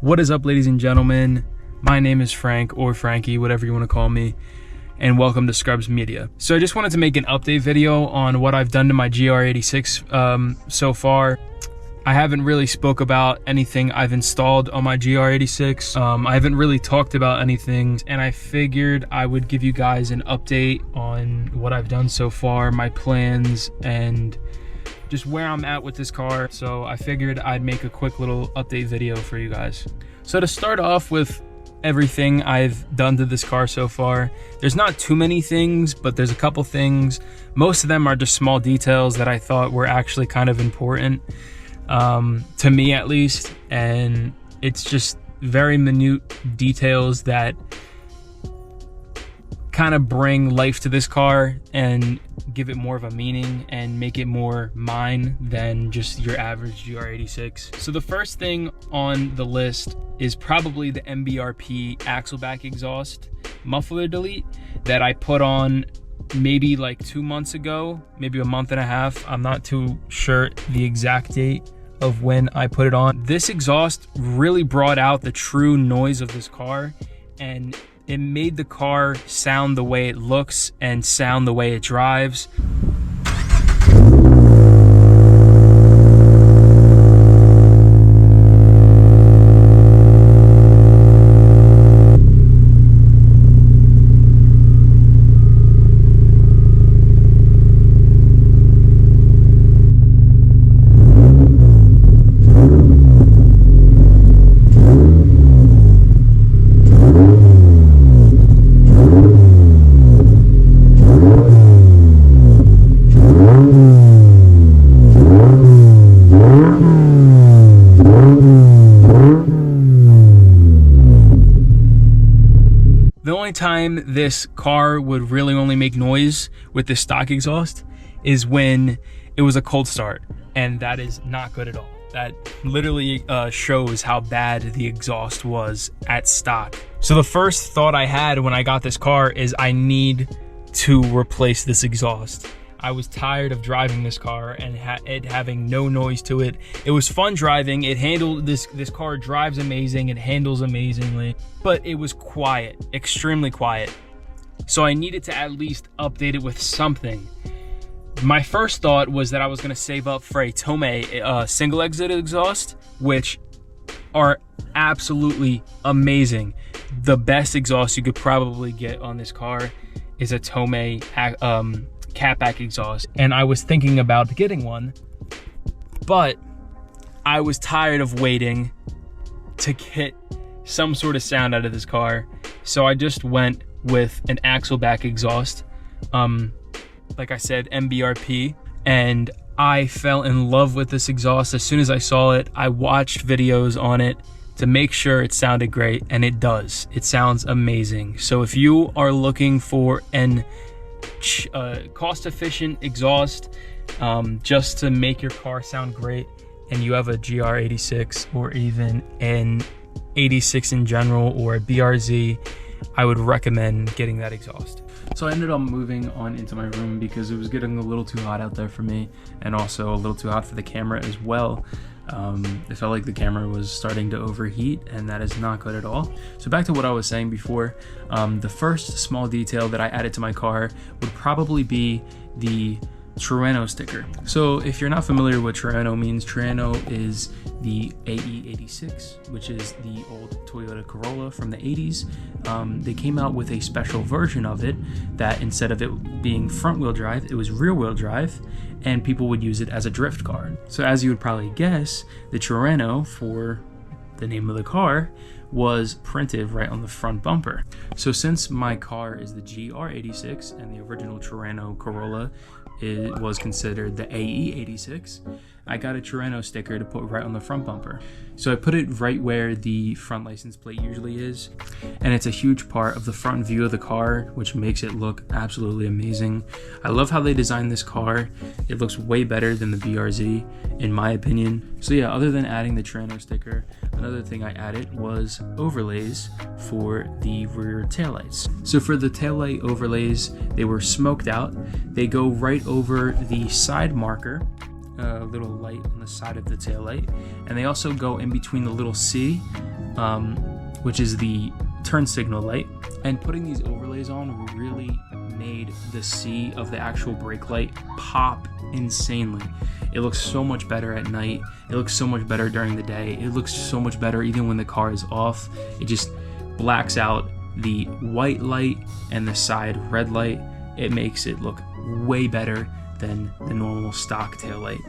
What is up, ladies and gentlemen? My name is Frank, or Frankie, whatever you want to call me, and welcome to Scrubs Media. So I just wanted to make an update video on what I've done to my GR86 so far. I haven't really spoke about anything I've installed on my GR86. I haven't really talked about anything, and I figured I would give you guys an update on what I've done so far, my plans, and just where I'm at with this car. So I figured I'd make a quick little update video for you guys. So to start off with everything I've done to this car so far, there's not too many things, but there's a couple things. Most of them are just small details that I thought were actually kind of important, to me at least, and it's just very minute details that kind of bring life to this car and give it more of a meaning and make it more mine than just your average GR86. So the first thing on the list is probably the MBRP axle back exhaust muffler delete that I put on maybe like 2 months ago, maybe a month and a half. I'm not too sure the exact date of when I put it on. This exhaust really brought out the true noise of this car, and it made the car sound the way it looks and sound the way it drives. The only time this car would really only make noise with the stock exhaust is when it was a cold start, and that is not good at all. That literally shows how bad the exhaust was at stock. So the first thought I had when I got this car is I need to replace this exhaust. I was tired of driving this car and it having no noise to it. It was fun driving. It handled this car drives amazing. It handles amazingly, but it was quiet, extremely quiet. So I needed to at least update it with something. My first thought was that I was gonna save up for a Tomei single exit exhaust, which are absolutely amazing. The best exhaust you could probably get on this car is a Tomei catback exhaust, and I was thinking about getting one, but I was tired of waiting to get some sort of sound out of this car, so I just went with an axle back exhaust, like I said, MBRP, and I fell in love with this exhaust as soon as I saw it. I watched videos on it to make sure it sounded great, and it does. It sounds amazing. So if you are looking for an cost-efficient exhaust just to make your car sound great, and you have a GR86 or even an 86 in general or a BRZ, I would recommend getting that exhaust. So I ended up moving on into my room because it was getting a little too hot out there for me, and also a little too hot for the camera as well. It felt like the camera was starting to overheat, and that is not good at all. So back to what I was saying before, the first small detail that I added to my car would probably be the Trueno sticker. So if you're not familiar with Trueno means, Trueno is the AE86, which is the old Toyota Corolla from the 80s. They came out with a special version of it that instead of it being front wheel drive, it was rear wheel drive, and people would use it as a drift car. So as you would probably guess, the Trueno, for the name of the car, was printed right on the front bumper. So since my car is the GR86 and the original Trueno Corolla was considered the AE86, I got a Trueno sticker to put right on the front bumper. So I put it right where the front license plate usually is, and it's a huge part of the front view of the car, which makes it look absolutely amazing. I love how they designed this car. It looks way better than the BRZ, in my opinion. So yeah, other than adding the Trueno sticker, another thing I added was overlays for the rear taillights. So for the taillight overlays, they were smoked out. They go right over the side marker, little light on the side of the tail light, and they also go in between the little C which is the turn signal light. And putting these overlays on really made the C of the actual brake light pop insanely. It looks so much better at night. It looks so much better during the day. It looks so much better even when the car is off. It just blacks out the white light and the side red light. It makes it look way better than the normal stock tail light.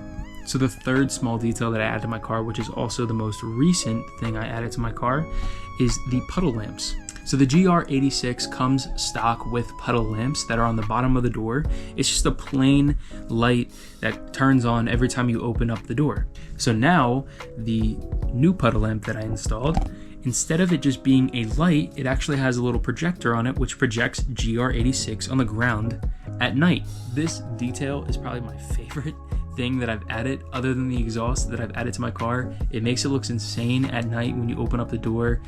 So the third small detail that I added to my car, which is also the most recent thing I added to my car, is the puddle lamps. So the GR86 comes stock with puddle lamps that are on the bottom of the door. It's just a plain light that turns on every time you open up the door. So now the new puddle lamp that I installed, instead of it just being a light, it actually has a little projector on it which projects GR86 on the ground at night. This detail is probably my favorite thing that I've added, other than the exhaust that I've added to my car. It makes it look insane at night when you open up the door,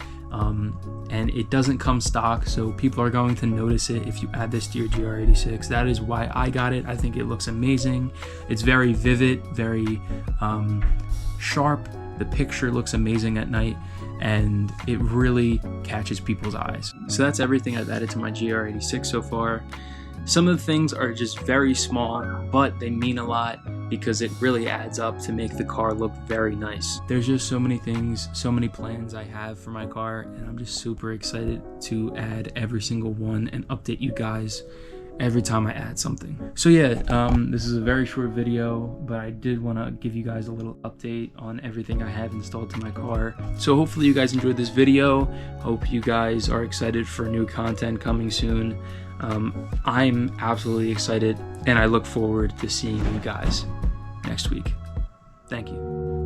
and it doesn't come stock, so people are going to notice it if you add this to your GR86. That is why I got it. I think it looks amazing. It's very vivid, very sharp. The picture looks amazing at night, and it really catches people's eyes. So that's everything I've added to my GR86 so far. Some of the things are just very small, but they mean a lot because it really adds up to make the car look very nice. There's just so many things, so many plans I have for my car, and I'm just super excited to add every single one and update you guys every time I add something. So yeah, this is a very short video, but I did want to give you guys a little update on everything I have installed to my car. So hopefully you guys enjoyed this video. Hope you guys are excited for new content coming soon. I'm absolutely excited, and I look forward to seeing you guys next week. Thank you.